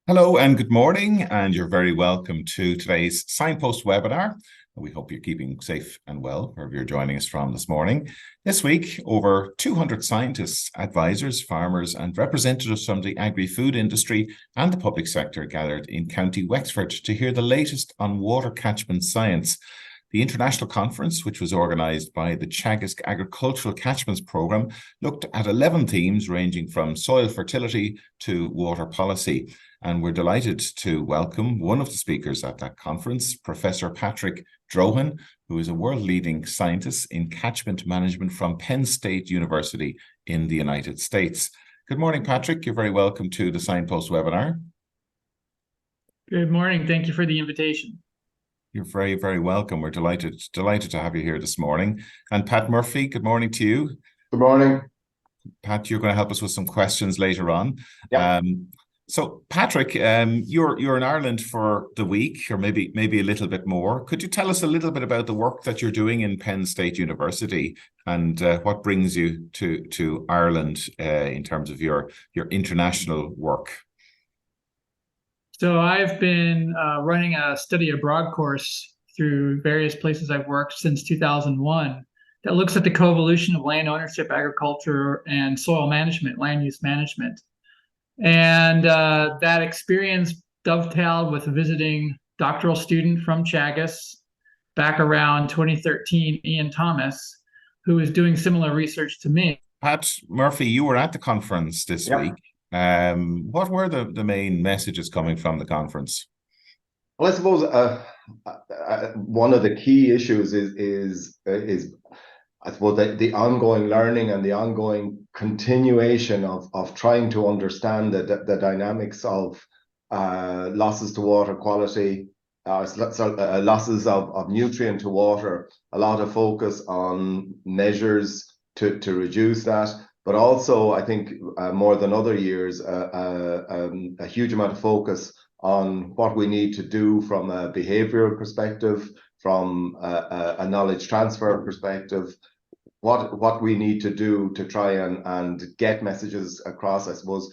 Hello and good morning, and you're very welcome to today's Signpost webinar. We hope you're keeping safe and well wherever you're joining us from this morning. This week, over 200 scientists, advisors, farmers, and representatives from the agri-food industry and the public sector gathered in County Wexford to hear the latest on water catchment science. The international conference, which was organised by the Teagasc Agricultural Catchments Programme, looked at 11 themes ranging from soil fertility to water policy. And we're delighted to welcome one of the speakers at that conference, Professor Patrick Drohan, who is a world-leading scientist in catchment management from Penn State University in the United States. Good morning, Patrick. You're very welcome to the Signpost webinar. Good morning. Thank you for the invitation. You're very, very welcome. We're delighted to have you here this morning. And Pat Murphy, good morning to you. Good morning. Pat, you're going to help us with some questions later on. Yeah. So Patrick, you're in Ireland for the week, or maybe a little bit more. Could you tell us a little bit about the work that you're doing in Penn State University and what brings you to Ireland in terms of your international work? So I've been running a study abroad course through various places I've worked since 2001 that looks at the coevolution of land ownership, agriculture, and soil management, land use management. And that experience dovetailed with a visiting doctoral student from Teagasc back around 2013, Ian Thomas, who was doing similar research to me. Pat Murphy, you were at the conference this week. What were the main messages coming from the conference? Well, I suppose one of the key issues is I suppose the ongoing learning and the ongoing continuation of trying to understand the dynamics of losses to water quality, losses of nutrient to water, a lot of focus on measures to reduce that, but also I think more than other years, a huge amount of focus on what we need to do from a behavioral perspective, from a knowledge transfer perspective, what we need to do to try and get messages across. I suppose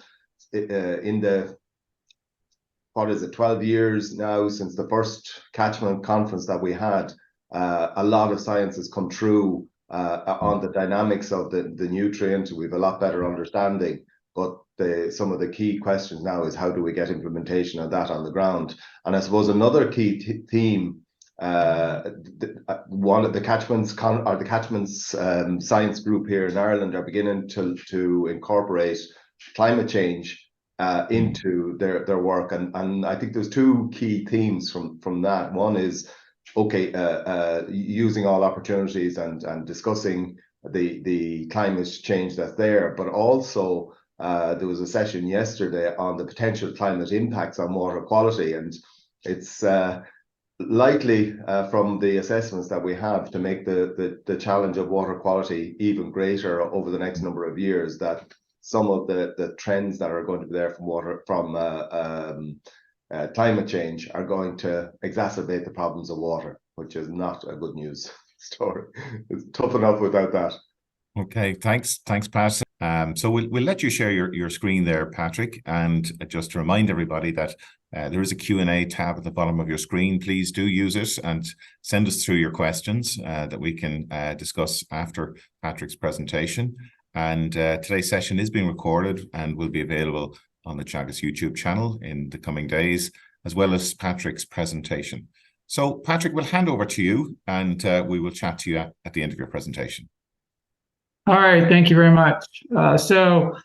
in the 12 years now since the first catchment conference that we had, a lot of science has come through on the dynamics of the nutrient. We have a lot better understanding, but some of the key questions now is how do we get implementation of that on the ground? And I suppose another key theme, one of the catchments science group here in Ireland are beginning to incorporate climate change into their work, and I think there's two key themes from that. One is using all opportunities and discussing the climate change that's there, but also there was a session yesterday on the potential climate impacts on water quality, and it's likely from the assessments that we have to make the challenge of water quality even greater over the next number of years, that some of the trends that are going to be there from climate change are going to exacerbate the problems of water, which is not a good news story. It's tough enough without that. Okay, thanks, Pat. So we'll let you share your screen there, Patrick, and just to remind everybody that there is a Q&A tab at the bottom of your screen. Please do use it and send us through your questions that we can discuss after Patrick's presentation. And today's session is being recorded and will be available on the Teagasc YouTube channel in the coming days, as well as Patrick's presentation. So Patrick, we'll hand over to you and we will chat to you at the end of your presentation. All right, thank you very much. So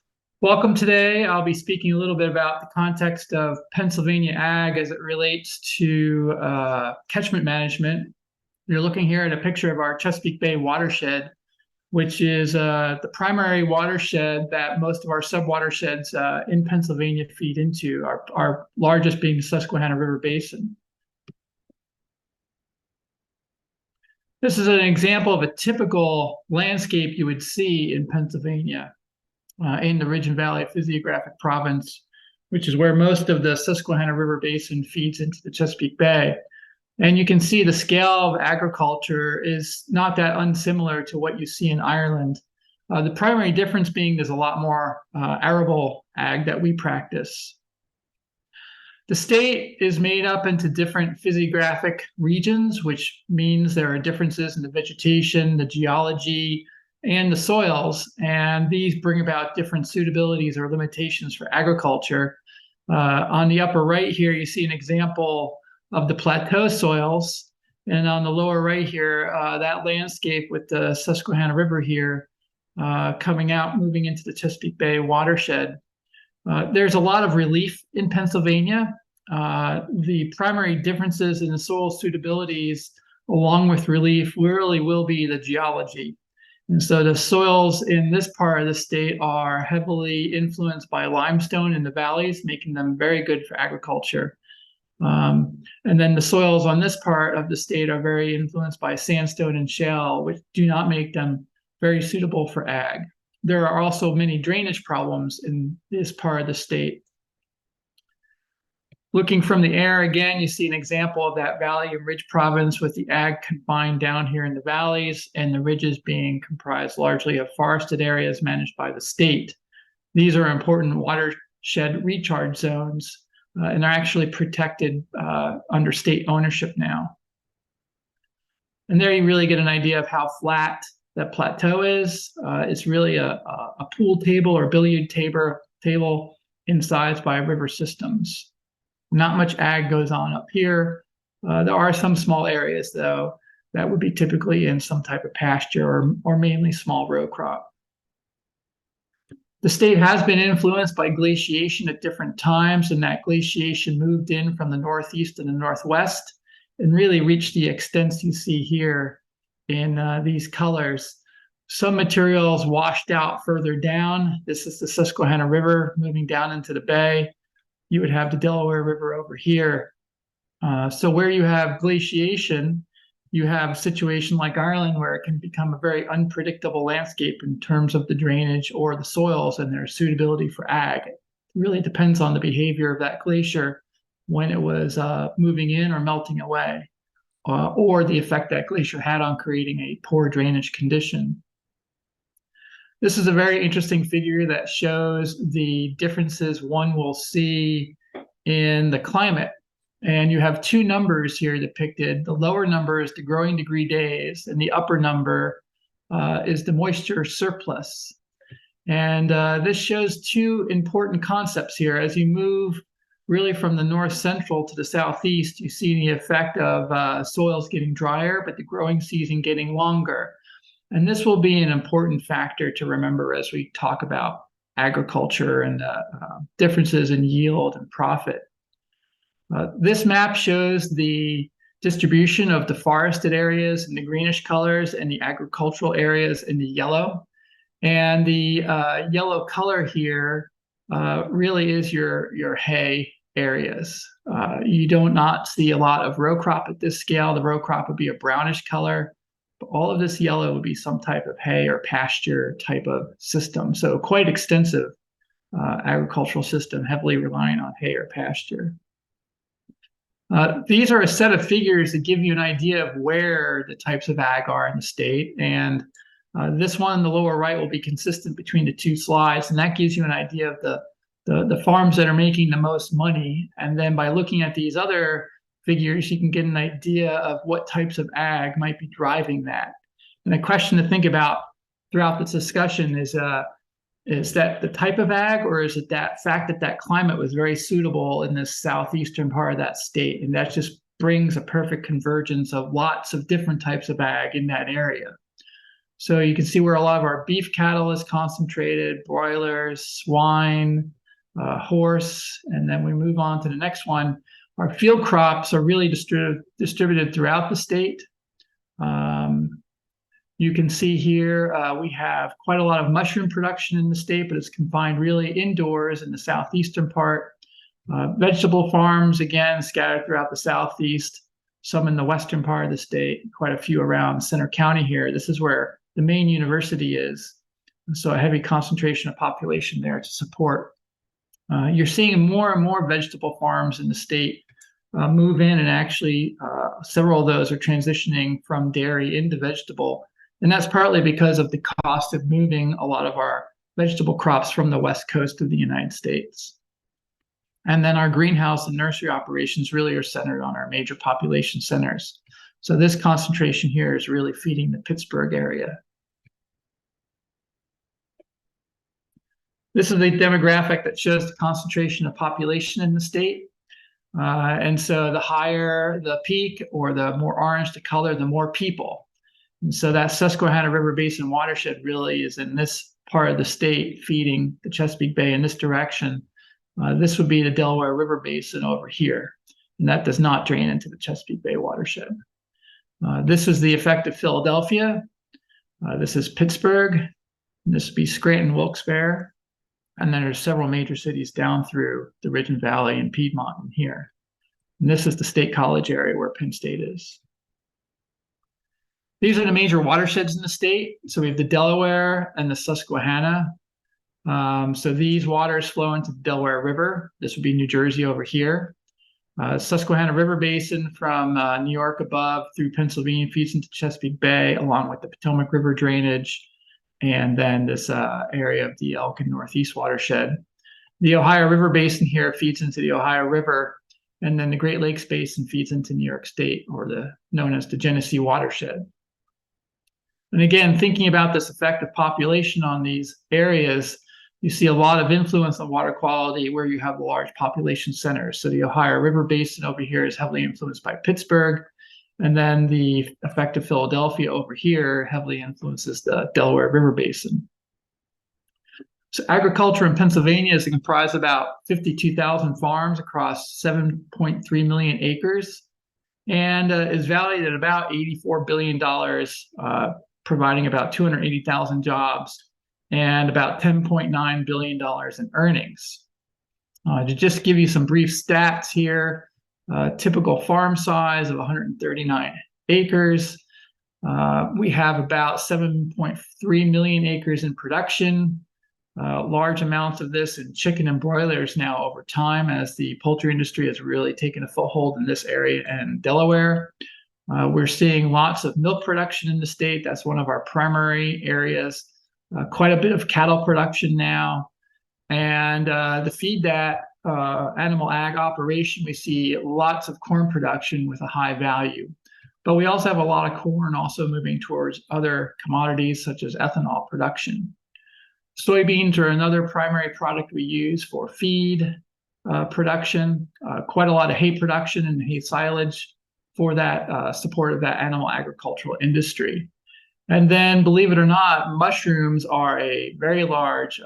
welcome today. I'll be speaking a little bit about the context of Pennsylvania ag as it relates to catchment management. You're looking here at a picture of our Chesapeake Bay watershed, which is the primary watershed that most of our sub-watersheds in Pennsylvania feed into, our largest being the Susquehanna River Basin. This is an example of a typical landscape you would see in Pennsylvania, in the Ridge and Valley Physiographic Province, which is where most of the Susquehanna River Basin feeds into the Chesapeake Bay. And you can see the scale of agriculture is not that unsimilar to what you see in Ireland. The primary difference being there's a lot more arable ag that we practice. The state is made up into different physiographic regions, which means there are differences in the vegetation, the geology, and the soils, and these bring about different suitabilities or limitations for agriculture. On the upper right here, you see an example of the plateau soils, and on the lower right here, that landscape with the Susquehanna River here coming out, moving into the Chesapeake Bay watershed. There's a lot of relief in Pennsylvania. The primary differences in the soil suitabilities, along with relief, really will be the geology. And so the soils in this part of the state are heavily influenced by limestone in the valleys, making them very good for agriculture. And then the soils on this part of the state are very influenced by sandstone and shale, which do not make them very suitable for ag. There are also many drainage problems in this part of the state. Looking from the air, again, you see an example of that valley and ridge province with the ag confined down here in the valleys and the ridges being comprised largely of forested areas managed by the state. These are important watershed recharge zones and are actually protected under state ownership now. And there you really get an idea of how flat that plateau is. It's really a pool table or billiard table incised by river systems. Not much ag goes on up here. There are some small areas, though, that would be typically in some type of pasture or mainly small row crop. The state has been influenced by glaciation at different times, and that glaciation moved in from the northeast and the northwest and really reached the extents you see here in these colors. Some materials washed out further down. This is the Susquehanna River moving down into the bay. You would have the Delaware River over here. So where you have glaciation, you have a situation like Ireland where it can become a very unpredictable landscape in terms of the drainage or the soils and their suitability for ag. It really depends on the behavior of that glacier when it was moving in or melting away, or the effect that glacier had on creating a poor drainage condition. This is a very interesting figure that shows the differences one will see in the climate. And you have two numbers here depicted. The lower number is the growing degree days, and the upper number is the moisture surplus. And this shows two important concepts here. As you move really from the north central to the southeast, you see the effect of soils getting drier, but the growing season getting longer. And this will be an important factor to remember as we talk about agriculture and differences in yield and profit. This map shows the distribution of the forested areas in the greenish colors and the agricultural areas in the yellow. And the yellow color here really is your hay areas. You do not see a lot of row crop at this scale. The row crop would be a brownish color. All of this yellow would be some type of hay or pasture type of system. So quite extensive agricultural system, heavily relying on hay or pasture. These are a set of figures that give you an idea of where the types of ag are in the state. And this one in the lower right will be consistent between the two slides. And that gives you an idea of the farms that are making the most money. And then by looking at these other figures, you can get an idea of what types of ag might be driving that. And the question to think about throughout this discussion is that the type of ag, or is it that fact that that climate was very suitable in this southeastern part of that state? And that just brings a perfect convergence of lots of different types of ag in that area. So you can see where a lot of our beef cattle is concentrated, broilers, swine, horse, and then we move on to the next one. Our field crops are really distributed throughout the state. You can see here we have quite a lot of mushroom production in the state, but it's confined really indoors in the southeastern part. Vegetable farms, again, scattered throughout the southeast, some in the western part of the state, quite a few around Center County here. This is where the main university is. So a heavy concentration of population there to support. You're seeing more and more vegetable farms in the state move in, and actually several of those are transitioning from dairy into vegetable. And that's partly because of the cost of moving a lot of our vegetable crops from the west coast of the United States. And then our greenhouse and nursery operations really are centered on our major population centers. So this concentration here is really feeding the Pittsburgh area. This is a demographic that shows the concentration of population in the state. And so the higher the peak, or the more orange the color, the more people. And so that Susquehanna River Basin watershed really is in this part of the state, feeding the Chesapeake Bay in this direction. This would be the Delaware River Basin over here, and that does not drain into the Chesapeake Bay watershed. This is the effect of Philadelphia. This is Pittsburgh. And this would be Scranton, Wilkes-Barre. And then there's several major cities down through the Ridge and Valley and Piedmont in here. And this is the State College area where Penn State is. These are the major watersheds in the state. So we have the Delaware and the Susquehanna. So these waters flow into the Delaware River. This would be New Jersey over here. Susquehanna River Basin from New York above through Pennsylvania feeds into Chesapeake Bay, along with the Potomac River drainage, and then this area of the Elk and Northeast watershed. The Ohio River Basin here feeds into the Ohio River, and then the Great Lakes Basin feeds into New York State, or known as the Genesee watershed. And again, thinking about this effect of population on these areas, you see a lot of influence on water quality where you have the large population centers. So the Ohio River Basin over here is heavily influenced by Pittsburgh, and then the effect of Philadelphia over here heavily influences the Delaware River Basin. So agriculture in Pennsylvania is comprised of about 52,000 farms across 7.3 million acres, and is valued at about $84 billion, providing about 280,000 jobs and about $10.9 billion in earnings. To just give you some brief stats here, typical farm size of 139 acres. We have about 7.3 million acres in production. Large amounts of this in chicken and broilers now over time, as the poultry industry has really taken a foothold in this area and Delaware. We're seeing lots of milk production in the state. That's one of our primary areas. Quite a bit of cattle production now. And to feed that animal ag operation, we see lots of corn production with a high value. But we also have a lot of corn also moving towards other commodities such as ethanol production. Soybeans are another primary product we use for feed production. Quite a lot of hay production and hay silage for that support of that animal agricultural industry. And then, believe it or not, mushrooms are a very large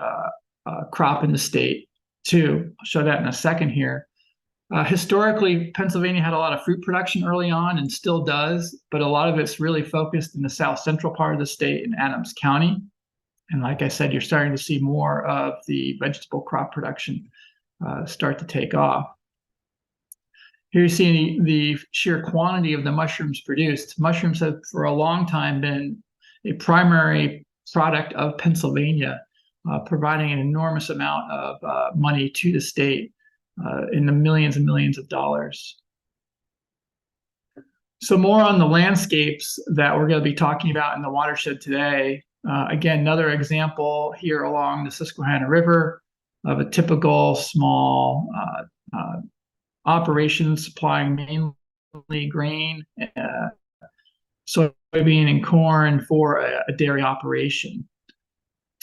crop in the state too. I'll show that in a second here. Historically, Pennsylvania had a lot of fruit production early on and still does, but a lot of it's really focused in the south central part of the state in Adams County. And like I said, you're starting to see more of the vegetable crop production start to take off. Here you see the sheer quantity of the mushrooms produced. Mushrooms have for a long time been a primary product of Pennsylvania, providing an enormous amount of money to the state in the millions and millions of dollars. So more on the landscapes that we're going to be talking about in the watershed today. Again, another example here along the Susquehanna River of a typical small operation supplying mainly grain, soybean, and corn for a dairy operation.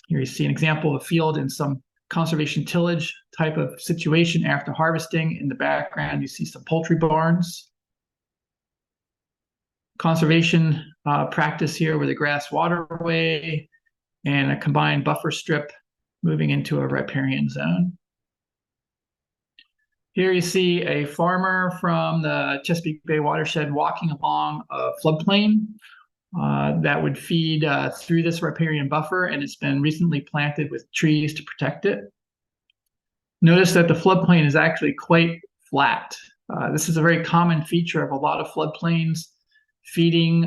Here you see an example of a field in some conservation tillage type of situation after harvesting. In the background, you see some poultry barns. Conservation practice here with a grass waterway and a combined buffer strip moving into a riparian zone. Here you see a farmer from the Chesapeake Bay watershed walking along a floodplain that would feed through this riparian buffer, and it's been recently planted with trees to protect it. Notice that the floodplain is actually quite flat. This is a very common feature of a lot of floodplains, feeding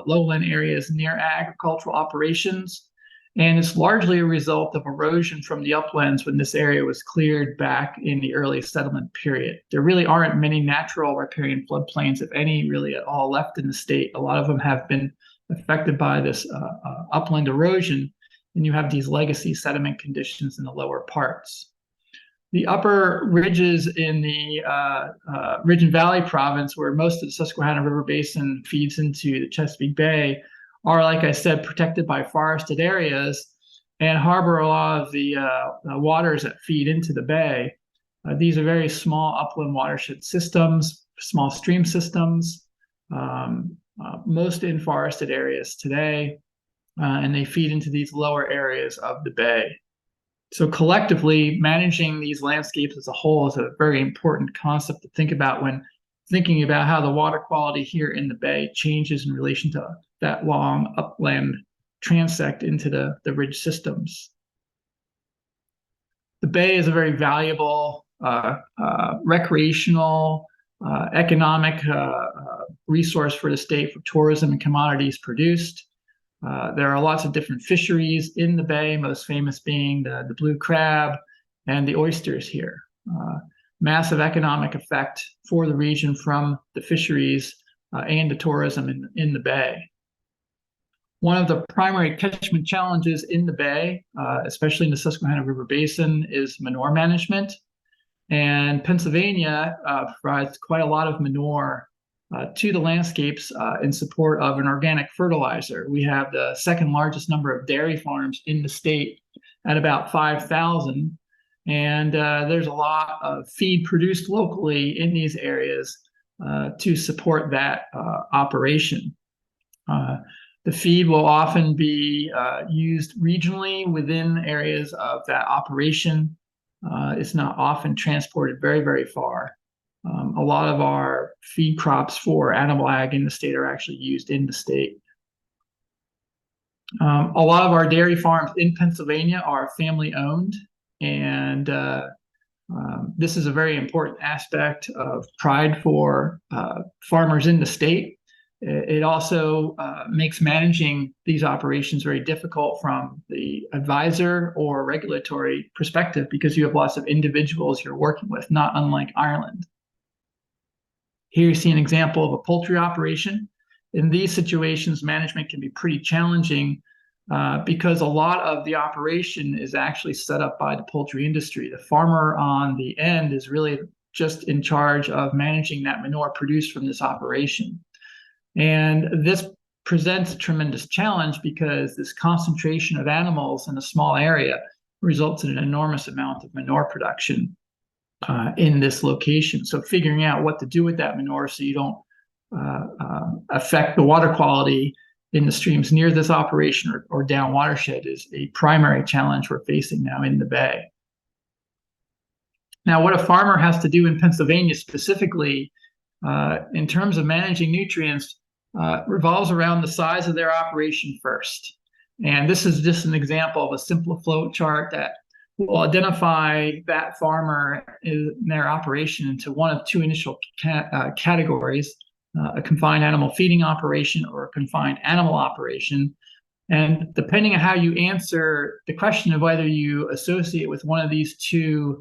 lowland areas near agricultural operations. And it's largely a result of erosion from the uplands when this area was cleared back in the early settlement period. There really aren't many natural riparian floodplains, if any, really at all left in the state. A lot of them have been affected by this upland erosion, and you have these legacy sediment conditions in the lower parts. The upper ridges in the Ridge and Valley province, where most of the Susquehanna River Basin feeds into the Chesapeake Bay, are, like I said, protected by forested areas and harbor a lot of the waters that feed into the bay. These are very small upland watershed systems, small stream systems, most in forested areas today, and they feed into these lower areas of the bay. So collectively, managing these landscapes as a whole is a very important concept to think about when thinking about how the water quality here in the bay changes in relation to that long upland transect into the ridge systems. The bay is a very valuable recreational, economic resource for the state for tourism and commodities produced. There are lots of different fisheries in the bay, most famous being the blue crab and the oysters here. Massive economic effect for the region from the fisheries and the tourism in the bay. One of the primary catchment challenges in the bay, especially in the Susquehanna River Basin, is manure management. And Pennsylvania provides quite a lot of manure to the landscapes in support of an organic fertilizer. We have the second largest number of dairy farms in the state at about 5,000. And there's a lot of feed produced locally in these areas to support that operation. The feed will often be used regionally within areas of that operation. It's not often transported very, very far. A lot of our feed crops for animal ag in the state are actually used in the state. A lot of our dairy farms in Pennsylvania are family owned, and this is a very important aspect of pride for farmers in the state. It also makes managing these operations very difficult from the advisor or regulatory perspective because you have lots of individuals you're working with, not unlike Ireland. Here you see an example of a poultry operation. In these situations, management can be pretty challenging because a lot of the operation is actually set up by the poultry industry. The farmer on the end is really just in charge of managing that manure produced from this operation. And this presents a tremendous challenge because this concentration of animals in a small area results in an enormous amount of manure production in this location. So figuring out what to do with that manure so you don't affect the water quality in the streams near this operation or down watershed is a primary challenge we're facing now in the bay. Now, what a farmer has to do in Pennsylvania specifically in terms of managing nutrients revolves around the size of their operation first. And this is just an example of a simple flow chart that will identify that farmer in their operation into one of two initial categories, a confined animal feeding operation or a confined animal operation. And depending on how you answer the question of whether you associate with one of these two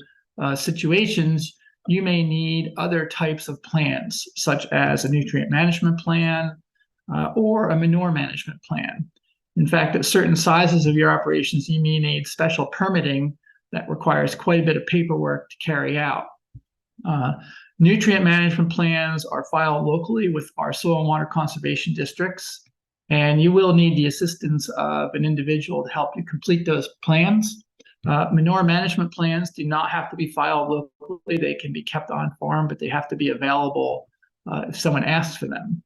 situations, you may need other types of plans, such as a nutrient management plan or a manure management plan. In fact, at certain sizes of your operations, you may need special permitting that requires quite a bit of paperwork to carry out. Nutrient management plans are filed locally with our soil and water conservation districts, and you will need the assistance of an individual to help you complete those plans. Manure management plans do not have to be filed locally. They can be kept on farm, but they have to be available if someone asks for them.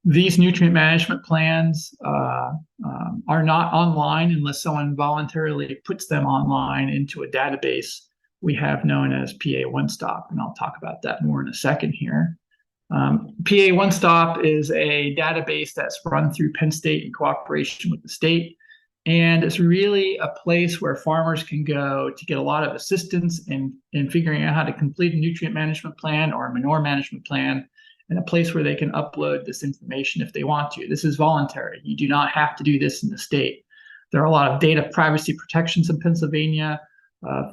These nutrient management plans are not online unless someone voluntarily puts them online into a database we have known as PA One Stop, and I'll talk about that more in a second here. PA One Stop is a database that's run through Penn State in cooperation with the state, and it's really a place where farmers can go to get a lot of assistance in figuring out how to complete a nutrient management plan or a manure management plan, and a place where they can upload this information if they want to. This is voluntary. You do not have to do this in the state. There are a lot of data privacy protections in Pennsylvania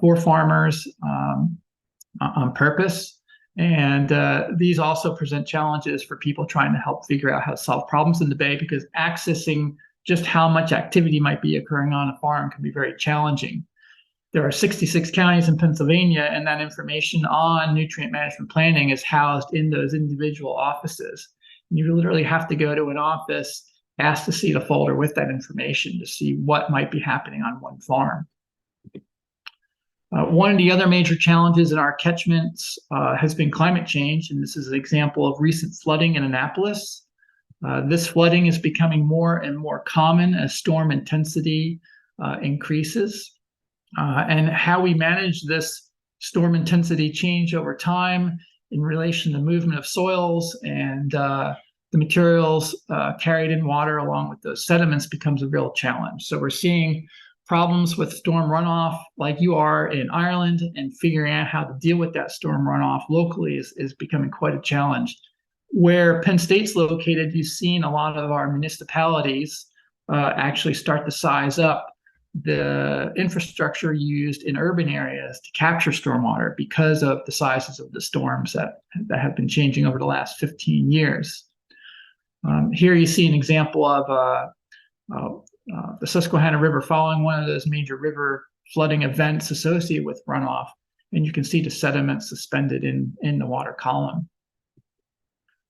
for farmers on purpose. And these also present challenges for people trying to help figure out how to solve problems in the bay, because accessing just how much activity might be occurring on a farm can be very challenging. There are 66 counties in Pennsylvania, and that information on nutrient management planning is housed in those individual offices. You literally have to go to an office, ask to see the folder with that information to see what might be happening on one farm. One of the other major challenges in our catchments has been climate change, and this is an example of recent flooding in Annapolis. This flooding is becoming more and more common as storm intensity increases. And how we manage this storm intensity change over time in relation to the movement of soils and the materials carried in water along with those sediments becomes a real challenge. So we're seeing problems with storm runoff like you are in Ireland, and figuring out how to deal with that storm runoff locally is becoming quite a challenge. Where Penn State's located, you've seen a lot of our municipalities actually start to size up the infrastructure used in urban areas to capture stormwater because of the sizes of the storms that have been changing over the last 15 years. Here you see an example of the Susquehanna River following one of those major river flooding events associated with runoff, and you can see the sediment suspended in the water column.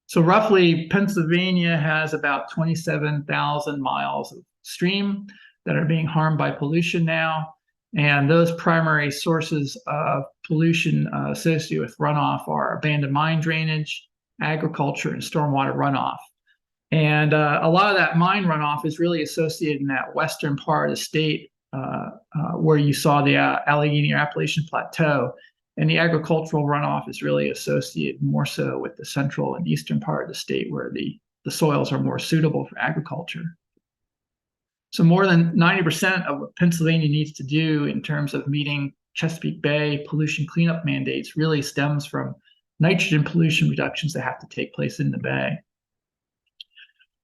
So roughly, Pennsylvania has about 27,000 miles of stream that are being harmed by pollution now. And those primary sources of pollution associated with runoff are abandoned mine drainage, agriculture, and stormwater runoff. And a lot of that mine runoff is really associated in that western part of the state where you saw the Allegheny or Appalachian Plateau. And the agricultural runoff is really associated more so with the central and eastern part of the state where the soils are more suitable for agriculture. So more than 90% of what Pennsylvania needs to do in terms of meeting Chesapeake Bay pollution cleanup mandates really stems from nitrogen pollution reductions that have to take place in the bay.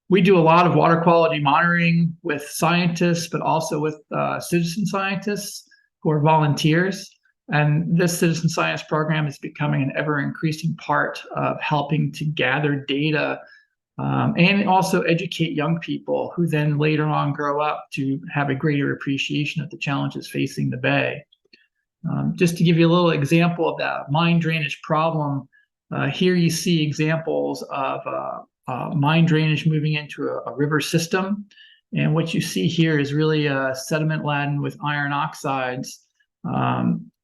We do a lot of water quality monitoring with scientists, but also with citizen scientists who are volunteers. And this citizen science program is becoming an ever-increasing part of helping to gather data and also educate young people who then later on grow up to have a greater appreciation of the challenges facing the bay. Just to give you a little example of that mine drainage problem, here you see examples of mine drainage moving into a river system. And what you see here is really a sediment laden with iron oxides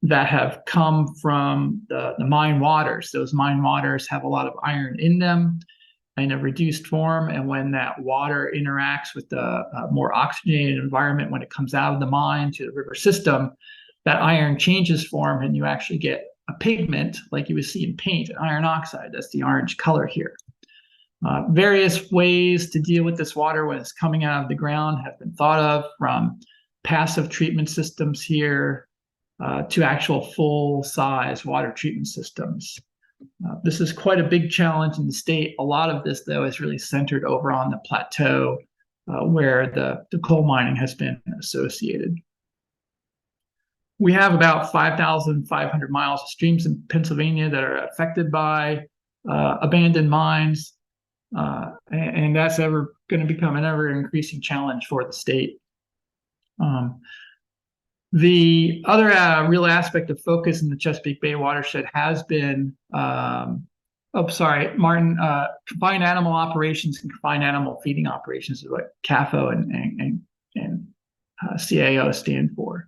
that have come from the mine waters. Those mine waters have a lot of iron in them in a reduced form, and when that water interacts with the more oxygenated environment when it comes out of the mine to the river system, that iron changes form and you actually get a pigment like you would see in paint, iron oxide. That's the orange color here. Various ways to deal with this water when it's coming out of the ground have been thought of, from passive treatment systems here to actual full-size water treatment systems. This is quite a big challenge in the state. A lot of this, though, is really centered over on the plateau where the coal mining has been associated. We have about 5,500 miles of streams in Pennsylvania that are affected by abandoned mines, and that's going to become an ever-increasing challenge for the state. The other real aspect of focus in the Chesapeake Bay watershed has been, confined animal operations and confined animal feeding operations is what CAFO and CAO stand for.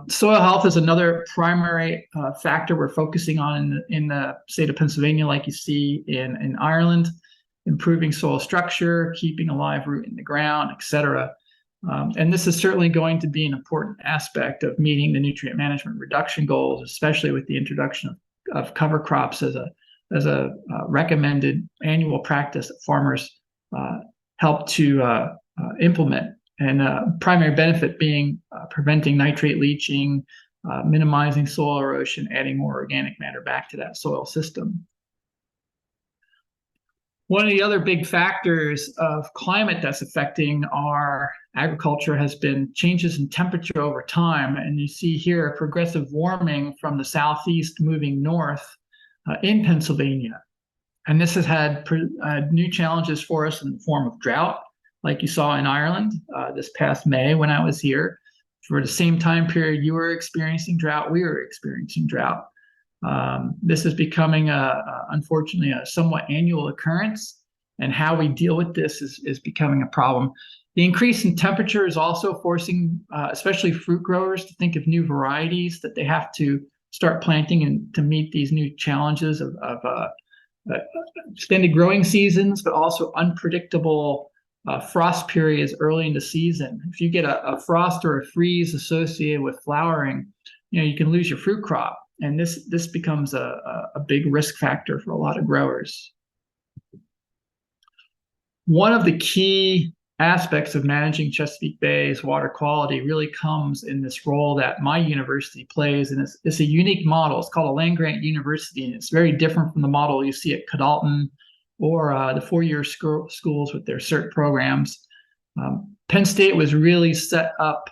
Soil health is another primary factor we're focusing on in the state of Pennsylvania, like you see in Ireland, improving soil structure, keeping alive root in the ground, etc. And this is certainly going to be an important aspect of meeting the nutrient management reduction goals, especially with the introduction of cover crops as a recommended annual practice that farmers help to implement. And primary benefit being preventing nitrate leaching, minimizing soil erosion, adding more organic matter back to that soil system. One of the other big factors of climate that's affecting our agriculture has been changes in temperature over time. And you see here a progressive warming from the southeast moving north in Pennsylvania. And this has had new challenges for us in the form of drought, like you saw in Ireland this past May when I was here, for the same time period you were experiencing drought, we were experiencing drought. This is becoming, unfortunately, a somewhat annual occurrence, and how we deal with this is becoming a problem. The increase in temperature is also forcing, especially fruit growers, to think of new varieties that they have to start planting and to meet these new challenges of extended growing seasons, but also unpredictable frost periods early in the season. If you get a frost or a freeze associated with flowering, you can lose your fruit crop, and this becomes a big risk factor for a lot of growers. One of the key aspects of managing Chesapeake Bay's water quality really comes in this role that my university plays, and it's a unique model. It's called a land-grant university, and it's very different from the model you see at Cadalton or the four-year schools with their CERT programs. Penn State was really set up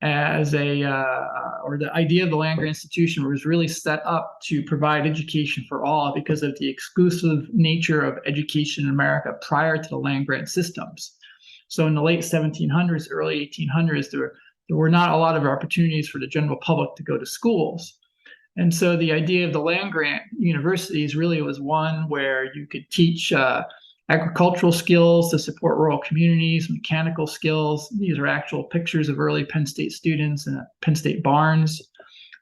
as or the idea of the land-grant institution was really set up to provide education for all because of the exclusive nature of education in America prior to the land-grant systems. So in the late 1700s, early 1800s, there were not a lot of opportunities for the general public to go to schools. And so the idea of the land-grant universities really was one where you could teach agricultural skills to support rural communities, mechanical skills. These are actual pictures of early Penn State students in Penn State barns.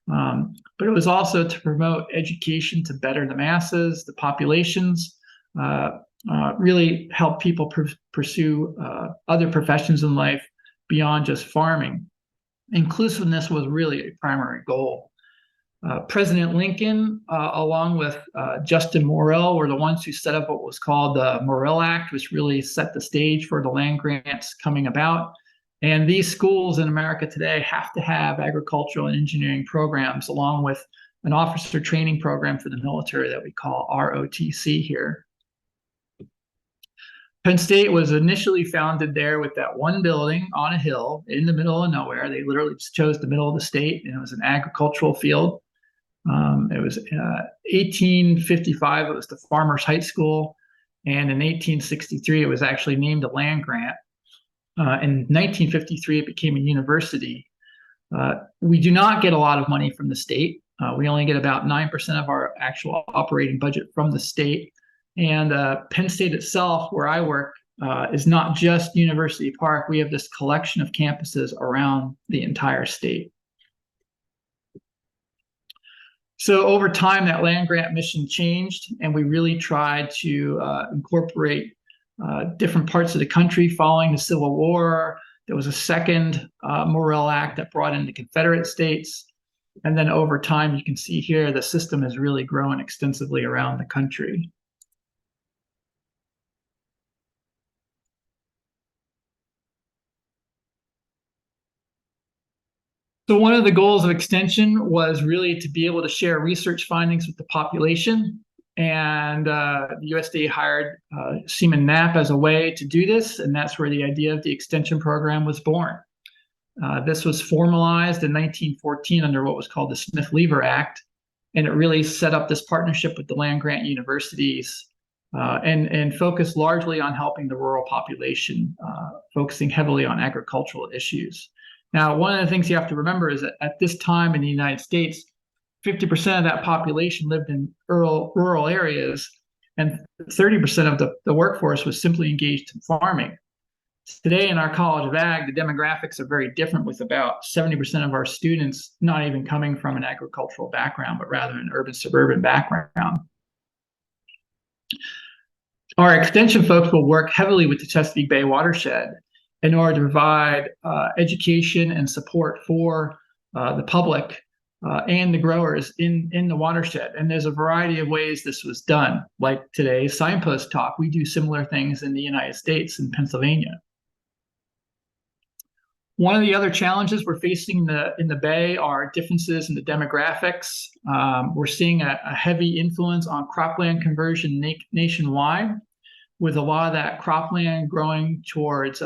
But it was also to promote education to better the masses, the populations, really help people pursue other professions in life beyond just farming. Inclusiveness was really a primary goal. President Lincoln, along with Justin Morrill, were the ones who set up what was called the Morrill Act, which really set the stage for the land grants coming about. And these schools in America today have to have agricultural and engineering programs, along with an officer training program for the military that we call ROTC here. Penn State was initially founded there with that one building on a hill in the middle of nowhere. They literally just chose the middle of the state, and it was an agricultural field. It was 1855, it was the Farmers High School, and in 1863, it was actually named a land grant. In 1953, it became a university. We do not get a lot of money from the state. We only get about 9% of our actual operating budget from the state. And Penn State itself, where I work, is not just University Park. We have this collection of campuses around the entire state. So over time, that land grant mission changed, and we really tried to incorporate different parts of the country. Following the Civil War, there was a second Morrill Act that brought in the Confederate states. And then over time, you can see here, the system has really grown extensively around the country. So one of the goals of extension was really to be able to share research findings with the population. And the USDA hired Seaman Knapp as a way to do this. And that's where the idea of the extension program was born. This was formalized in 1914 under what was called the Smith-Lever Act. And it really set up this partnership with the land-grant universities and focused largely on helping the rural population, focusing heavily on agricultural issues. Now, one of the things you have to remember is that at this time in the United States, 50% of that population lived in rural areas, and 30% of the workforce was simply engaged in farming. Today in our College of Ag, the demographics are very different, with about 70% of our students not even coming from an agricultural background, but rather an urban suburban background. Our extension folks will work heavily with the Chesapeake Bay watershed in order to provide education and support for the public and the growers in the watershed. And there's a variety of ways this was done. Like today's Signpost talk, we do similar things in the United States and Pennsylvania. One of the other challenges we're facing in the Bay are differences in the demographics. We're seeing a heavy influence on cropland conversion nationwide, with a lot of that cropland growing towards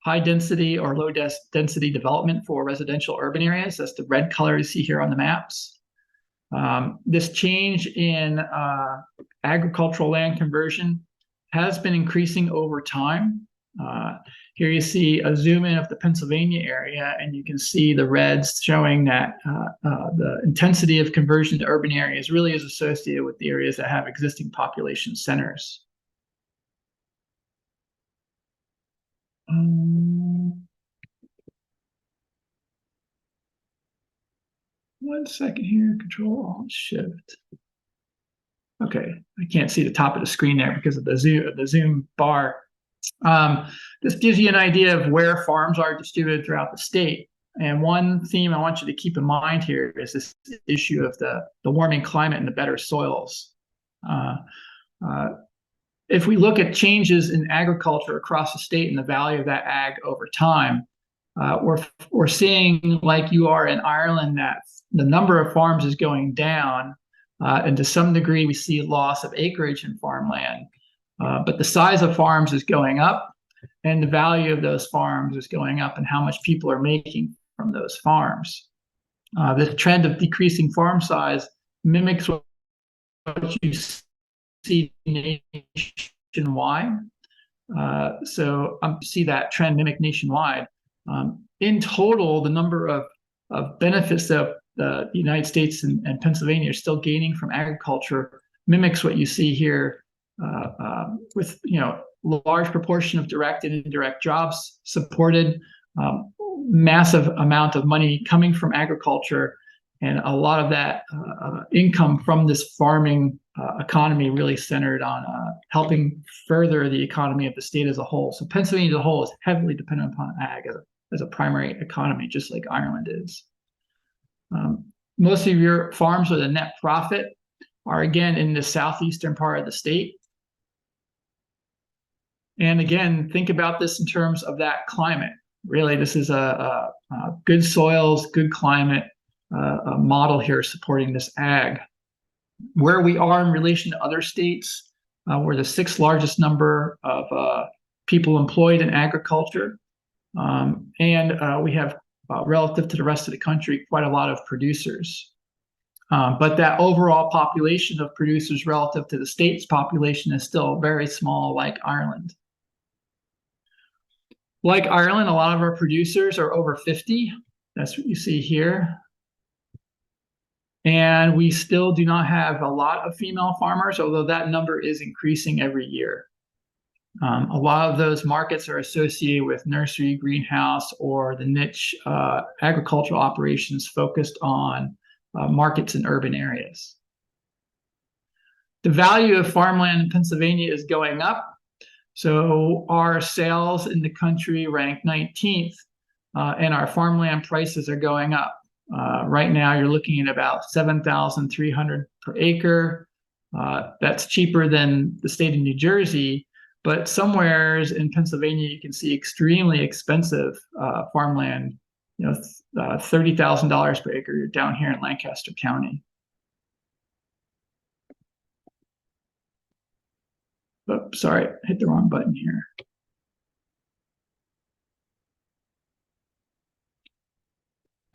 high density or low density development for residential urban areas. That's the red color you see here on the maps. This change in agricultural land conversion has been increasing over time. Here you see a zoom in of the Pennsylvania area, and you can see the reds showing that the intensity of conversion to urban areas really is associated with the areas that have existing population centers. One second here, Control-Alt-Shift. Okay, I can't see the top of the screen there because of the zoom bar. This gives you an idea of where farms are distributed throughout the state. And one theme I want you to keep in mind here is this issue of the warming climate and the better soils. If we look at changes in agriculture across the state and the value of that ag over time, we're seeing, like you are in Ireland, that the number of farms is going down, and to some degree we see loss of acreage in farmland. But the size of farms is going up, and the value of those farms is going up, and how much people are making from those farms. The trend of decreasing farm size mimics what you see nationwide. So see that trend mimic nationwide. In total, the number of benefits that the United States and Pennsylvania are still gaining from agriculture mimics what you see here, with large proportion of direct and indirect jobs supported, massive amount of money coming from agriculture, and a lot of that income from this farming economy really centered on helping further the economy of the state as a whole. So Pennsylvania as a whole is heavily dependent upon ag as a primary economy, just like Ireland is. Most of your farms with a net profit are, again, in the southeastern part of the state. And again, think about this in terms of that climate. Really, this is a good soils, good climate a model here supporting this ag. Where we are in relation to other states, we're the 6th largest number of people employed in agriculture. And we have, relative to the rest of the country, quite a lot of producers. But that overall population of producers relative to the state's population is still very small, like Ireland. Like Ireland, a lot of our producers are over 50. That's what you see here. And we still do not have a lot of female farmers, although that number is increasing every year. A lot of those markets are associated with nursery, greenhouse, or the niche agricultural operations focused on markets in urban areas. The value of farmland in Pennsylvania is going up. So our sales in the country rank 19th, and our farmland prices are going up. Right now, you're looking at about $7,300 per acre. That's cheaper than the state of New Jersey, but somewheres in Pennsylvania, you can see extremely expensive farmland. $30,000 per acre. You're down here in Lancaster County. Oh, sorry, hit the wrong button here.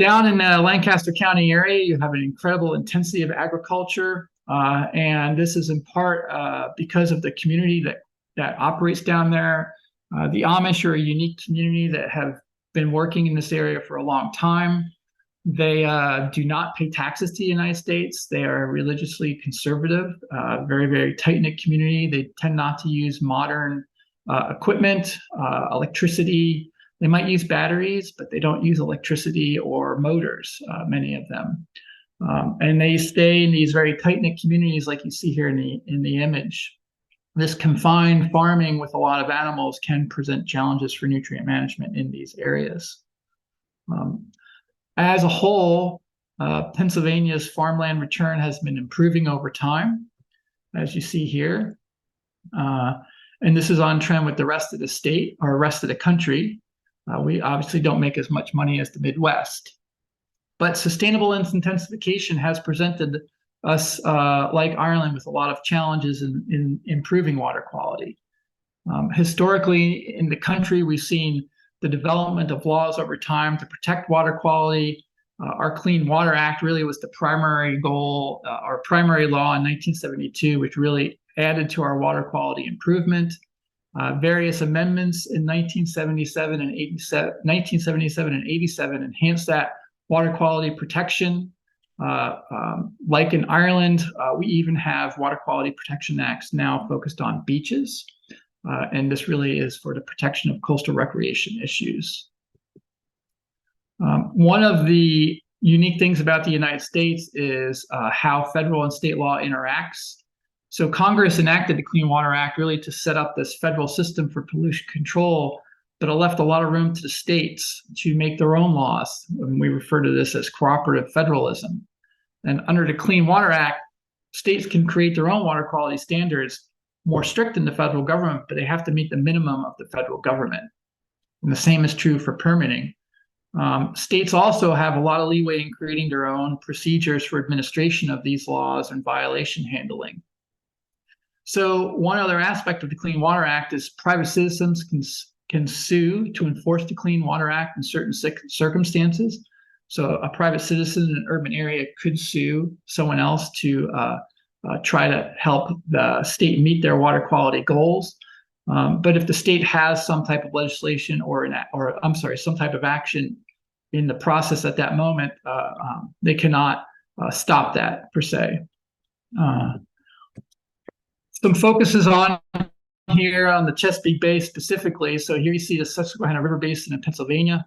Down in the Lancaster County area, you have an incredible intensity of agriculture, and this is in part because of the community that operates down there. The Amish are a unique community that have been working in this area for a long time. They do not pay taxes to the United States. They are religiously conservative, very, very tight-knit community. They tend not to use modern equipment, electricity. They might use batteries, but they don't use electricity or motors, many of them. And they stay in these very tight-knit communities like you see here in the image. This confined farming with a lot of animals can present challenges for nutrient management in these areas. As a whole, Pennsylvania's farmland return has been improving over time, as you see here. And this is on trend with the rest of the state or rest of the country. We obviously don't make as much money as the Midwest. But sustainable intensification has presented us, like Ireland, with a lot of challenges in improving water quality. Historically, in the country, we've seen the development of laws over time to protect water quality. Our Clean Water Act really was the primary goal, our primary law in 1972, which really added to our water quality improvement. Various amendments in 1977 and 87 enhanced that water quality protection. Like in Ireland, we even have water quality protection acts now focused on beaches. And this really is for the protection of coastal recreation issues. One of the unique things about the United States is how federal and state law interacts. So Congress enacted the Clean Water Act really to set up this federal system for pollution control, but it left a lot of room to the states to make their own laws. And we refer to this as cooperative federalism. And under the Clean Water Act, states can create their own water quality standards more strict than the federal government, but they have to meet the minimum of the federal government. And the same is true for permitting. States also have a lot of leeway in creating their own procedures for administration of these laws and violation handling. So one other aspect of the Clean Water Act is private citizens can sue to enforce the Clean Water Act in certain circumstances. So a private citizen in an urban area could sue someone else to try to help the state meet their water quality goals. But if the state has some type of legislation some type of action in the process at that moment, they cannot stop that per se. Some focuses on here on the Chesapeake Bay specifically. So here you see the Susquehanna River Basin in Pennsylvania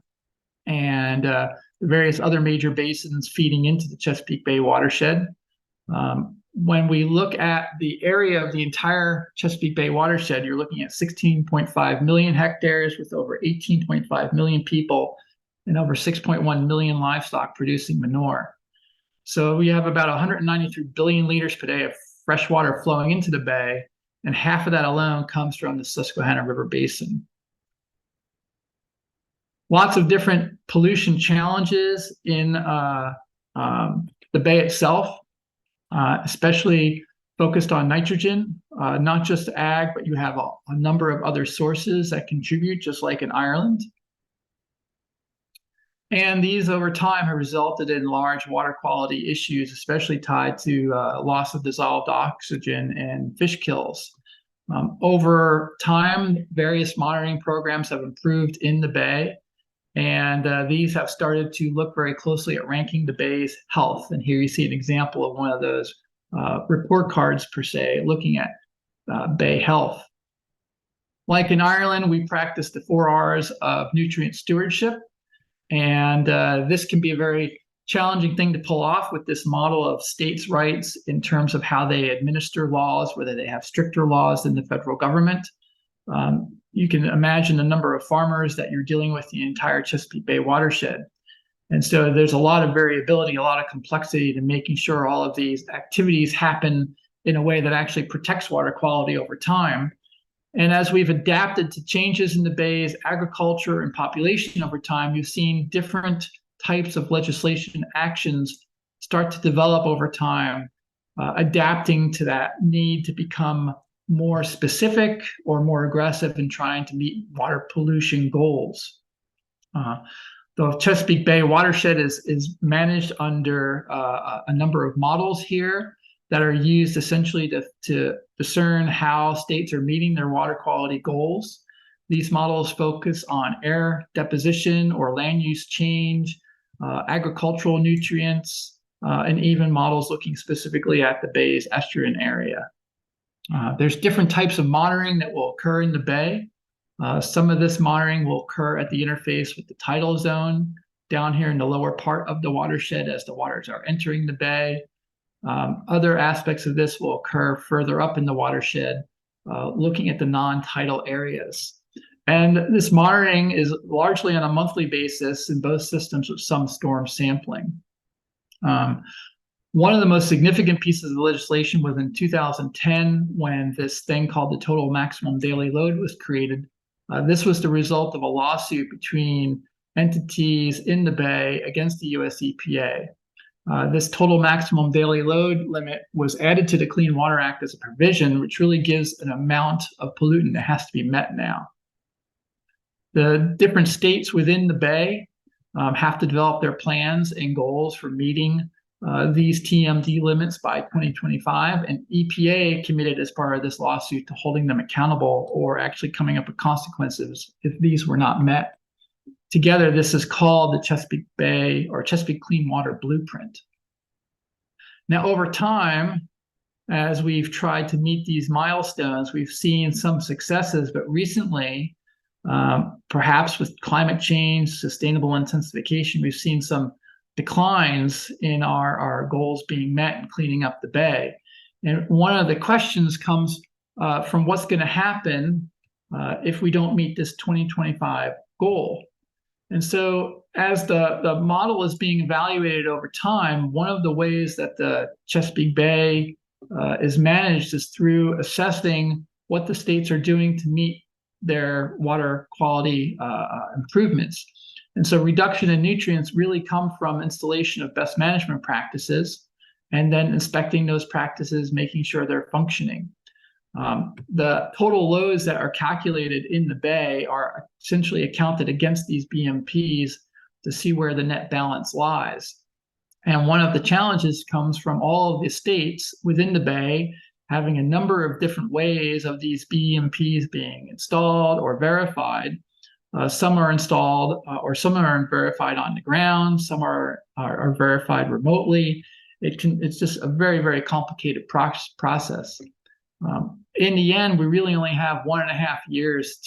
and the various other major basins feeding into the Chesapeake Bay watershed. When we look at the area of the entire Chesapeake Bay watershed, you're looking at 16.5 million hectares with over 18.5 million people and over 6.1 million livestock producing manure. So we have about 193 billion liters per day of fresh water flowing into the bay, and half of that alone comes from the Susquehanna River Basin. Lots of different pollution challenges in the bay itself, especially focused on nitrogen, not just ag, but you have a number of other sources that contribute, just like in Ireland. And these over time have resulted in large water quality issues, especially tied to loss of dissolved oxygen and fish kills. Over time, various monitoring programs have improved in the bay, and these have started to look very closely at ranking the bay's health. And here you see an example of one of those report cards per se, looking at bay health. Like in Ireland, we practice the 4 R's of nutrient stewardship. And this can be a very challenging thing to pull off with this model of states' rights in terms of how they administer laws, whether they have stricter laws than the federal government. You can imagine the number of farmers that you're dealing with the entire Chesapeake Bay watershed. And so there's a lot of variability, a lot of complexity to making sure all of these activities happen in a way that actually protects water quality over time. And as we've adapted to changes in the bay's agriculture and population over time, you've seen different types of legislation actions start to develop over time, adapting to that need to become more specific or more aggressive in trying to meet water pollution goals. The Chesapeake Bay watershed is managed under a number of models here that are used essentially to discern how states are meeting their water quality goals. These models focus on air deposition or land use change, agricultural nutrients, and even models looking specifically at the bay's estuarine area. There's different types of monitoring that will occur in the bay. Some of this monitoring will occur at the interface with the tidal zone down here in the lower part of the watershed as the waters are entering the bay. Other aspects of this will occur further up in the watershed, looking at the non-tidal areas. And this monitoring is largely on a monthly basis in both systems with some storm sampling. One of the most significant pieces of legislation was in 2010 when this thing called the total maximum daily load was created. This was the result of a lawsuit between entities in the bay against the US EPA. This total maximum daily load limit was added to the Clean Water Act as a provision, which really gives an amount of pollutant that has to be met now. The different states within the bay have to develop their plans and goals for meeting these TMD limits by 2025, and EPA committed as part of this lawsuit to holding them accountable or actually coming up with consequences if these were not met. Together, this is called the Chesapeake Bay or Chesapeake Clean Water Blueprint. Now, over time, as we've tried to meet these milestones, we've seen some successes, but recently, perhaps with climate change, sustainable intensification, we've seen some declines in our goals being met in cleaning up the bay. And one of the questions comes from what's going to happen if we don't meet this 2025 goal. And so as the model is being evaluated over time, one of the ways that the Chesapeake Bay is managed is through assessing what the states are doing to meet their water quality improvements. And so reduction in nutrients really come from installation of best management practices and then inspecting those practices, making sure they're functioning. The total loads that are calculated in the bay are essentially accounted against these BMPs to see where the net balance lies. And one of the challenges comes from all of the states within the bay having a number of different ways of these BMPs being installed or verified. Some are installed or some are verified on the ground, some are verified remotely. It's just a very, very complicated process. In the end, we really only have 1.5 years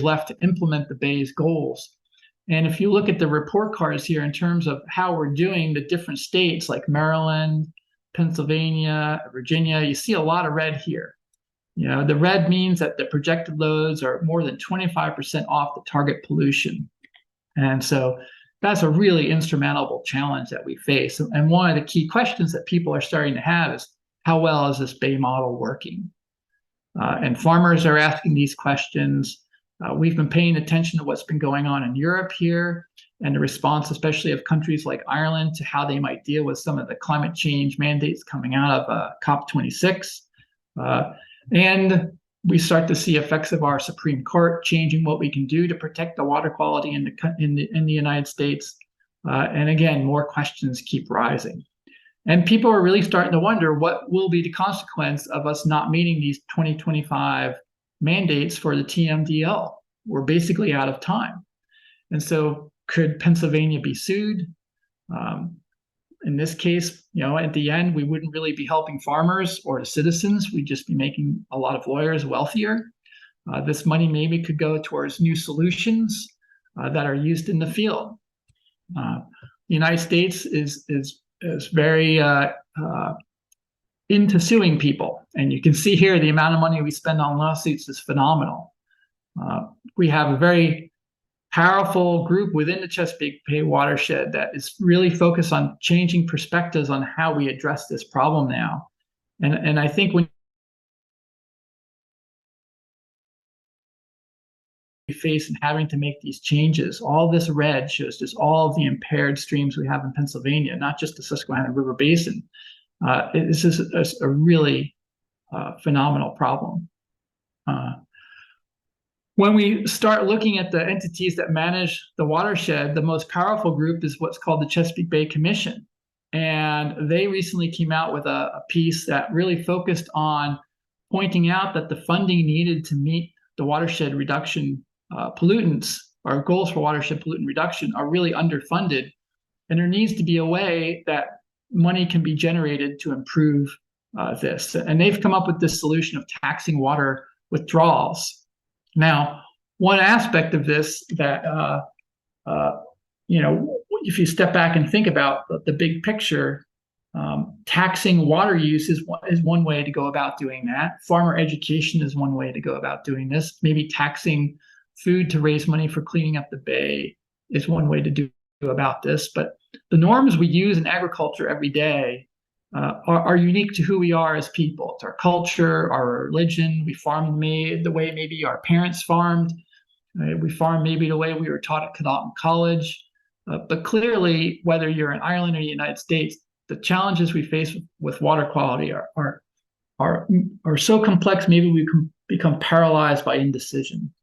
left to implement the Bay's goals. And if you look at the report cards here in terms of how we're doing, the different states like Maryland, Pennsylvania, Virginia, you see a lot of red here. You know, the red means that the projected loads are more than 25% off the target pollution. And so that's a really insurmountable challenge that we face. And one of the key questions that people are starting to have is, how well is this Bay model working? And farmers are asking these questions. We've been paying attention to what's been going on in Europe here and the response, especially of countries like Ireland, to how they might deal with some of the climate change mandates coming out of COP26. And we start to see effects of our Supreme Court changing what we can do to protect the water quality in the United States. And again, more questions keep rising. And people are really starting to wonder what will be the consequence of us not meeting these 2025 mandates for the TMDL. We're basically out of time. And so could Pennsylvania be sued? In this case, you know, at the end, we wouldn't really be helping farmers or the citizens. We'd just be making a lot of lawyers wealthier. This money maybe could go towards new solutions that are used in the field. The United States is very into suing people. And you can see here the amount of money we spend on lawsuits is phenomenal. We have a very powerful group within the Chesapeake Bay watershed that is really focused on changing perspectives on how we address this problem now. And I think when we face and having to make these changes, all this red shows just all of the impaired streams we have in Pennsylvania, not just the Susquehanna River Basin. This is a really phenomenal problem. When we start looking at the entities that manage the watershed, the most powerful group is what's called the Chesapeake Bay Commission. And they recently came out with a piece that really focused on pointing out that the funding needed to meet the watershed reduction pollutants, our goals for watershed pollutant reduction, are really underfunded. And there needs to be a way that money can be generated to improve this. And they've come up with this solution of taxing water withdrawals. Now, one aspect of this that, you know, if you step back and think about the big picture, taxing water use is one way to go about doing that. Farmer education is one way to go about doing this. Maybe taxing food to raise money for cleaning up the bay is one way to do about this. But the norms we use in agriculture every day are unique to who we are as people. It's our culture, our religion. We farm the way maybe our parents farmed. We farm maybe the way we were taught at Cadalton College. But clearly, whether you're in Ireland or the United States, the challenges we face with water quality are so complex, maybe we can become paralyzed by indecision.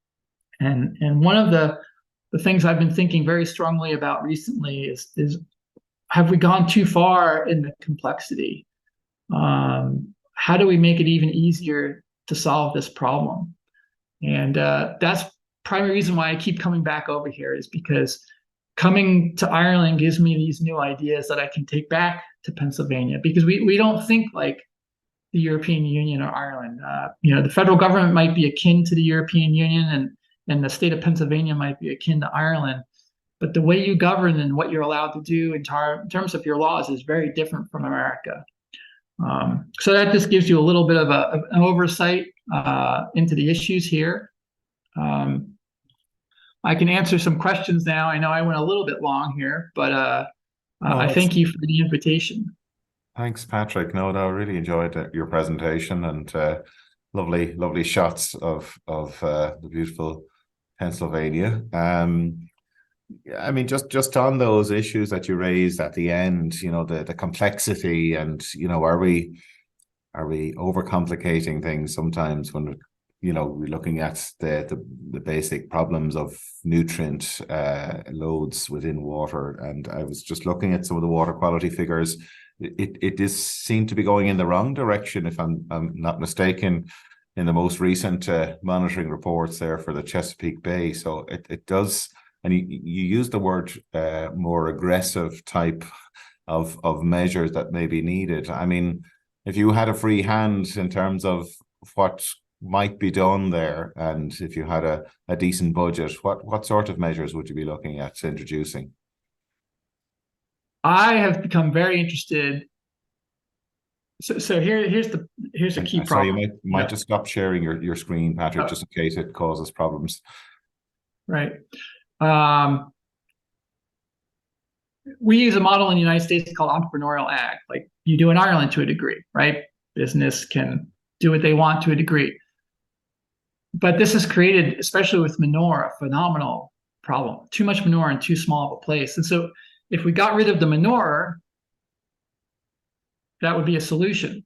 And one of the things I've been thinking very strongly about recently is have we gone too far in the complexity? How do we make it even easier to solve this problem? And that's primary reason why I keep coming back over here, is because coming to Ireland gives me these new ideas that I can take back to Pennsylvania, because we don't think like the European Union or Ireland. The federal government might be akin to the European Union, and the state of Pennsylvania might be akin to Ireland. But the way you govern and what you're allowed to do in terms of your laws is very different from America. So that just gives you a little bit of an oversight into the issues here. I can answer some questions now. I know I went a little bit long here, but I thank you for the invitation. Thanks, Patrick. No, I really enjoyed your presentation, and lovely shots of the beautiful Pennsylvania. I mean, just on those issues that you raised at the end, the complexity, and are we overcomplicating things sometimes when we're looking at the basic problems of nutrient loads within water? And I was just looking at some of the water quality figures. It does seem to be going in the wrong direction, if I'm not mistaken, in the most recent monitoring reports there for the Chesapeake Bay. So it does. And you use the word more aggressive type of measures that may be needed. I mean, if you had a free hand in terms of what might be done there, and if you had a decent budget, what sort of measures would you be looking at introducing? I have become very interested. So here's a key problem. Sorry, you might just stop sharing your screen, Patrick, just in case it causes problems. Right. We use a model in the United States called entrepreneurial ag, like you do in Ireland to a degree, right? Business can do what they want to a degree. But this has created, especially with manure, a phenomenal problem. Too much manure in too small of a place. And so if we got rid of the manure, that would be a solution.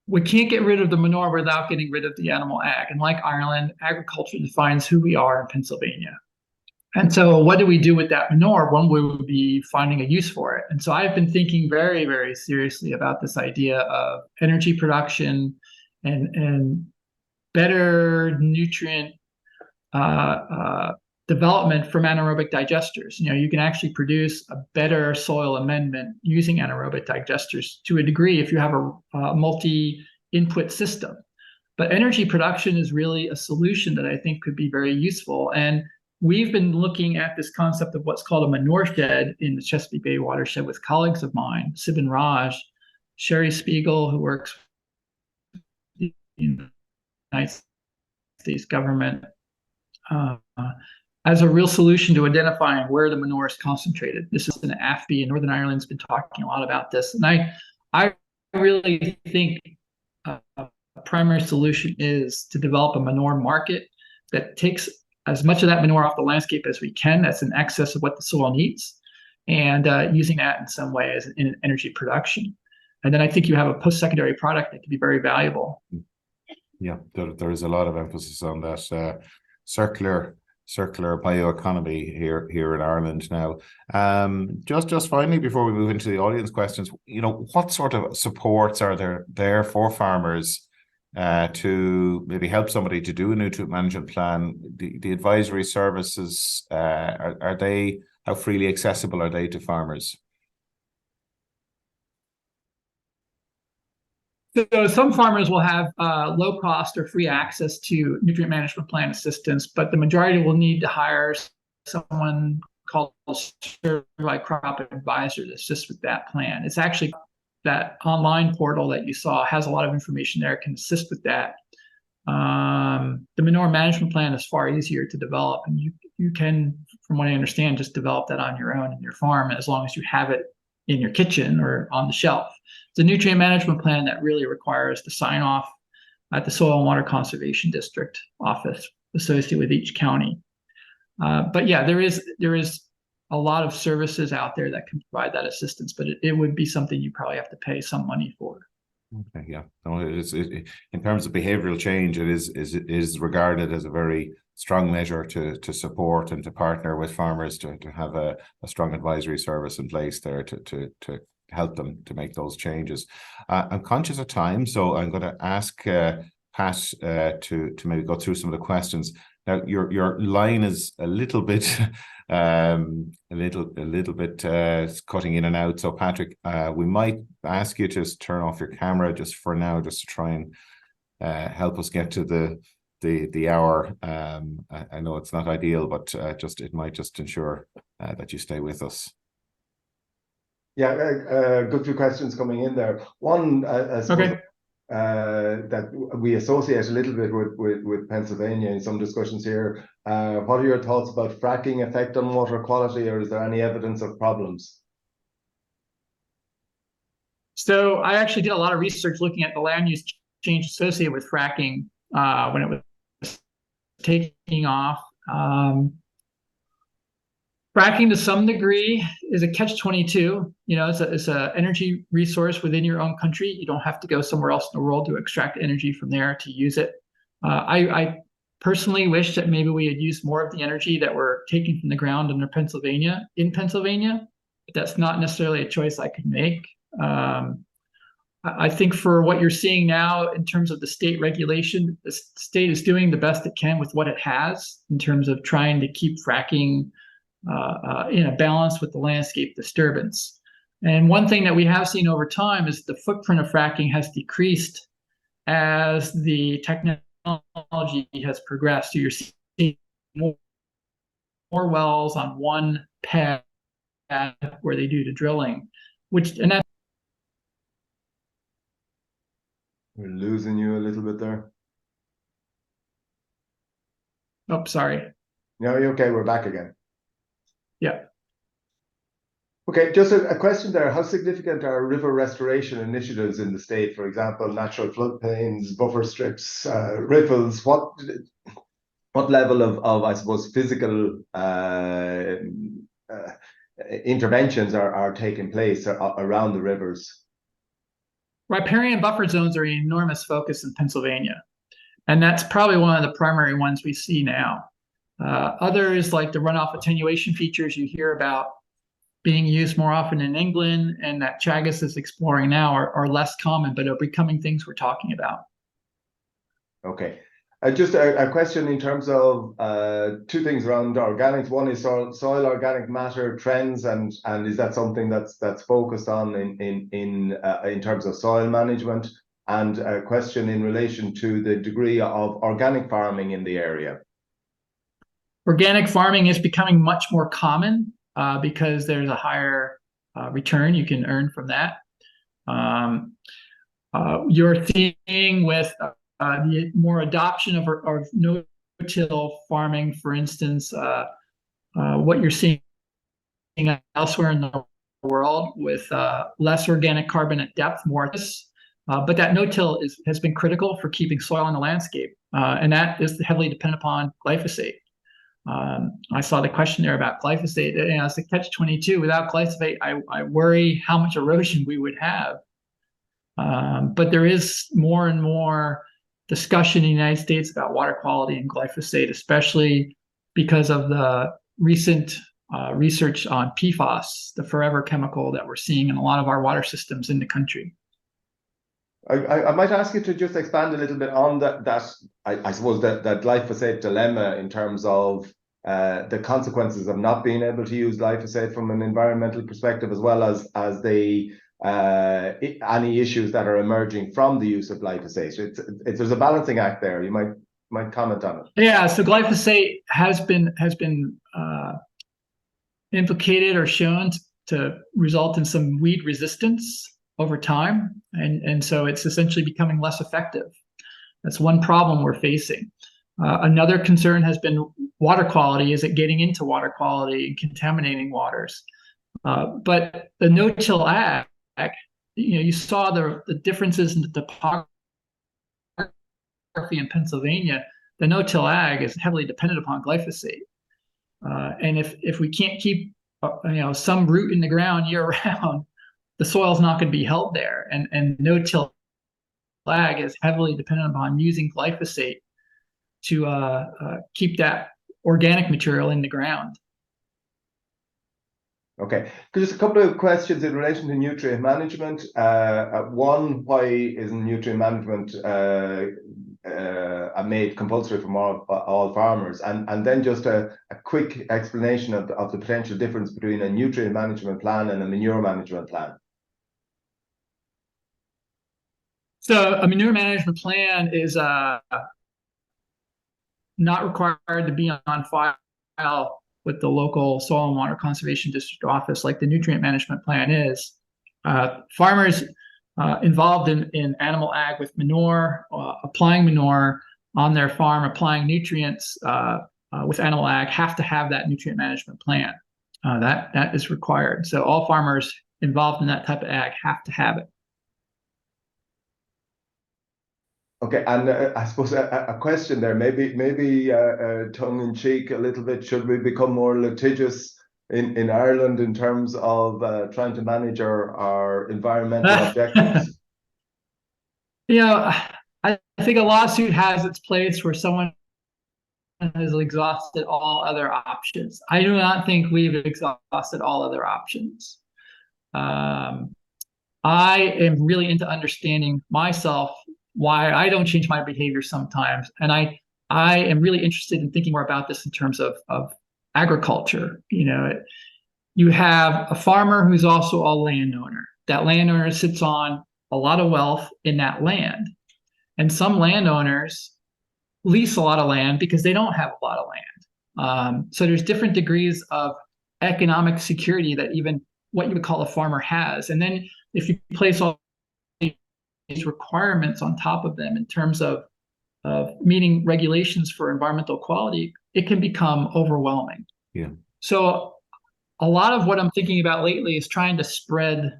We can't get rid of the manure without getting rid of the animal ag. And like Ireland, agriculture defines who we are in Pennsylvania. And so what do we do with that manure? One way would be finding a use for it. And so I've been thinking very, very seriously about this idea of energy production and better nutrient development from anaerobic digesters. You can actually produce a better soil amendment using anaerobic digesters to a degree if you have a multi-input system. But energy production is really a solution that I think could be very useful. And we've been looking at this concept of what's called a manure shed in the Chesapeake Bay watershed with colleagues of mine, Sibin Raj, Sherry Spiegel, who works with the United States government, as a real solution to identifying where the manure is concentrated. This is an AFB, and Northern Ireland's been talking a lot about this. And I really think a primary solution is to develop a manure market that takes as much of that manure off the landscape as we can, that's in excess of what the soil needs, and using that in some way as in energy production. And then I think you have a post-secondary product that can be very valuable. Yeah, there is a lot of emphasis on that circular bioeconomy here in Ireland now. Just finally, before we move into the audience questions, what sort of supports are there for farmers to maybe help somebody to do a nutrient management plan? The advisory services, are they, how freely accessible are they to farmers? So some farmers will have low cost or free access to nutrient management plan assistance, but the majority will need to hire someone called a certified crop advisor to assist with that plan. It's actually that online portal that you saw has a lot of information there, can assist with that. The manure management plan is far easier to develop, and you can, from what I understand, just develop that on your own in your farm as long as you have it in your kitchen or on the shelf. It's a nutrient management plan that really requires the sign off at the Soil and Water Conservation District office associated with each county. But yeah, there is a lot of services out there that can provide that assistance, but it would be something you probably have to pay some money for. Okay, yeah. No, in terms of behavioral change, it is regarded as a very strong measure to support and to partner with farmers to have a strong advisory service in place there to help them to make those changes. I'm conscious of time, so I'm going to ask Pat to maybe go through some of the questions. Now, your line is a little bit a little bit cutting in and out. So Patrick, we might ask you to turn off your camera just for now, just to try and help us get to the hour. I know it's not ideal, but it might just ensure that you stay with us. Yeah, good few questions coming in there. One, I suppose, that we associate a little bit with Pennsylvania in some discussions here. What are your thoughts about fracking effect on water quality, or is there any evidence of problems? So I actually did a lot of research looking at the land use change associated with fracking when it was taking off. Fracking to some degree is a catch-22. You know, it's a energy resource within your own country. You don't have to go somewhere else in the world to extract energy from there to use it. I personally wish that maybe we had used more of the energy that we're taking from the ground in Pennsylvania, but that's not necessarily a choice I could make. I think for what you're seeing now in terms of the state regulation, the state is doing the best it can with what it has in terms of trying to keep fracking in a balance with the landscape disturbance. And one thing that we have seen over time is the footprint of fracking has decreased as the technology has progressed. So you're seeing more wells on one pad where they do the drilling, and that. We're losing you a little bit there. Oh, sorry. No, you're okay. We're back again. Yeah. Okay, just a question there. How significant are river restoration initiatives in the state? For example, natural floodplains, buffer strips, riffles. What level of I suppose physical interventions are taking place around the rivers? Riparian buffer zones are an enormous focus in Pennsylvania, and that's probably one of the primary ones we see now. Others, like the runoff attenuation features you hear about being used more often in England and that Teagasc is exploring now, are less common, but are becoming things we're talking about. Okay. Just a question in terms of two things around organics. One is soil organic matter trends, and is that something that's focused on in terms of soil management? And a question in relation to the degree of organic farming in the area. Organic farming is becoming much more common because there's a higher return you can earn from that. You're seeing with the more adoption of no-till farming, for instance, what you're seeing elsewhere in the world with less organic carbon at depth, more but that no-till has been critical for keeping soil in the landscape, and that is heavily dependent upon glyphosate. I saw the question there about glyphosate. You know, it's a catch-22. Without glyphosate, I worry how much erosion we would have. But there is more and more discussion in the United States about water quality and glyphosate, especially because of the recent research on PFAS, the forever chemical that we're seeing in a lot of our water systems in the country. I might ask you to just expand a little bit on that I suppose that glyphosate dilemma in terms of the consequences of not being able to use glyphosate from an environmental perspective, as well as the any issues that are emerging from the use of glyphosate. There's a balancing act there. You might comment on it. Yeah, so glyphosate has been implicated or shown to result in some weed resistance over time, and so it's essentially becoming less effective. That's one problem we're facing. Another concern has been water quality. Is it getting into water quality and contaminating waters? But the no-till ag, you saw the differences in the topography in Pennsylvania. The no-till ag is heavily dependent upon glyphosate, and if we can't keep some root in the ground year round, the soil's not going to be held there, and no-till ag is heavily dependent upon using glyphosate to keep that organic material in the ground. Okay, just a couple of questions in relation to nutrient management. One, why isn't nutrient management made compulsory from all farmers? And then just a quick explanation of the potential difference between a nutrient management plan and a manure management plan. So a manure management plan is not required to be on file with the local soil and water conservation district office like the nutrient management plan is. Farmers involved in animal ag with manure, applying manure on their farm, applying nutrients with animal ag have to have that nutrient management plan. That is required. So all farmers involved in that type of ag have to have it. Okay, and I suppose a question there, maybe tongue in cheek a little bit. Should we become more litigious in Ireland in terms of trying to manage our environmental objectives? I think a lawsuit has its place where someone has exhausted all other options. I do not think we've exhausted all other options. I am really into understanding myself, why I don't change my behavior sometimes. And I am really interested in thinking more about this in terms of agriculture. You have a farmer who's also a landowner. That landowner sits on a lot of wealth in that land. And some landowners lease a lot of land because they don't have a lot of land. So there's different degrees of economic security that even what you would call a farmer has. And then if you place all these requirements on top of them in terms of meeting regulations for environmental quality, it can become overwhelming. Yeah. So a lot of what I'm thinking about lately is trying to spread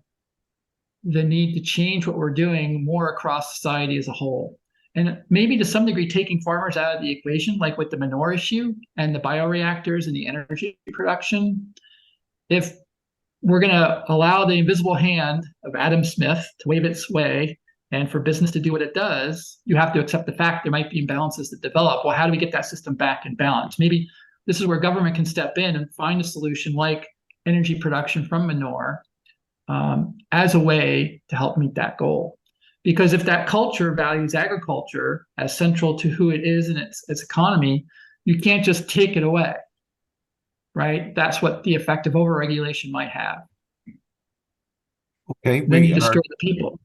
the need to change what we're doing more across society as a whole. And maybe to some degree taking farmers out of the equation, like with the manure issue and the bioreactors and the energy production. If we're going to allow the invisible hand of Adam Smith to wave its way and for business to do what it does, you have to accept the fact there might be imbalances that develop. Well, how do we get that system back in balance? Maybe this is where government can step in and find a solution like energy production from manure as a way to help meet that goal. Because if that culture values agriculture as central to who it is and its economy, you can't just take it away, right? That's what the effect of overregulation might have. Okay. Then you destroy the people.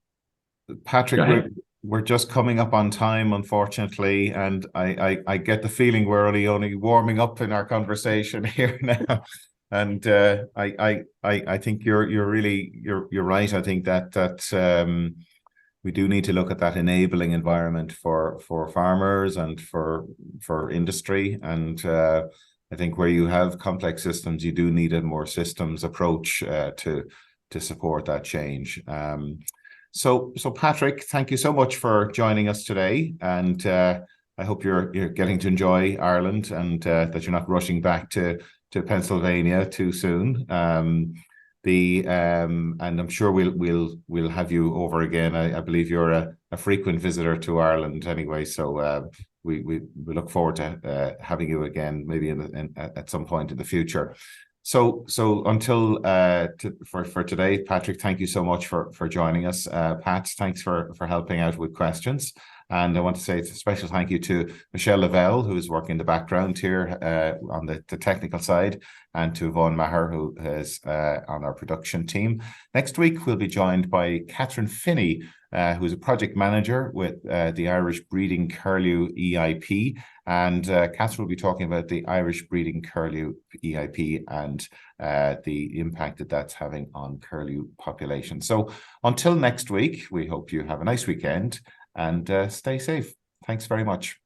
Patrick, we're just coming up on time, unfortunately, and I get the feeling we're only warming up in our conversation here now. And I think you're right. I think that we do need to look at that enabling environment for farmers and for industry. And I think where you have complex systems, you do need a more systems approach to support that change. So Patrick, thank you so much for joining us today, and I hope you're getting to enjoy Ireland and that you're not rushing back to Pennsylvania too soon. And I'm sure we'll have you over again. I believe you're a frequent visitor to Ireland anyway, so we look forward to having you again, maybe at some point in the future. So until for today, Patrick, thank you so much for joining us. Pat, thanks for helping out with questions. And I want to say a special thank you to Michelle Lavelle, who is working in the background here on the technical side, and to Vaughan Maher, who is on our production team. Next week, we'll be joined by Catherine Finney, who is a project manager with the Irish Breeding Curlew EIP. And Catherine will be talking about the Irish Breeding Curlew EIP and the impact that's having on curlew population. So until next week, we hope you have a nice weekend and stay safe. Thanks very much.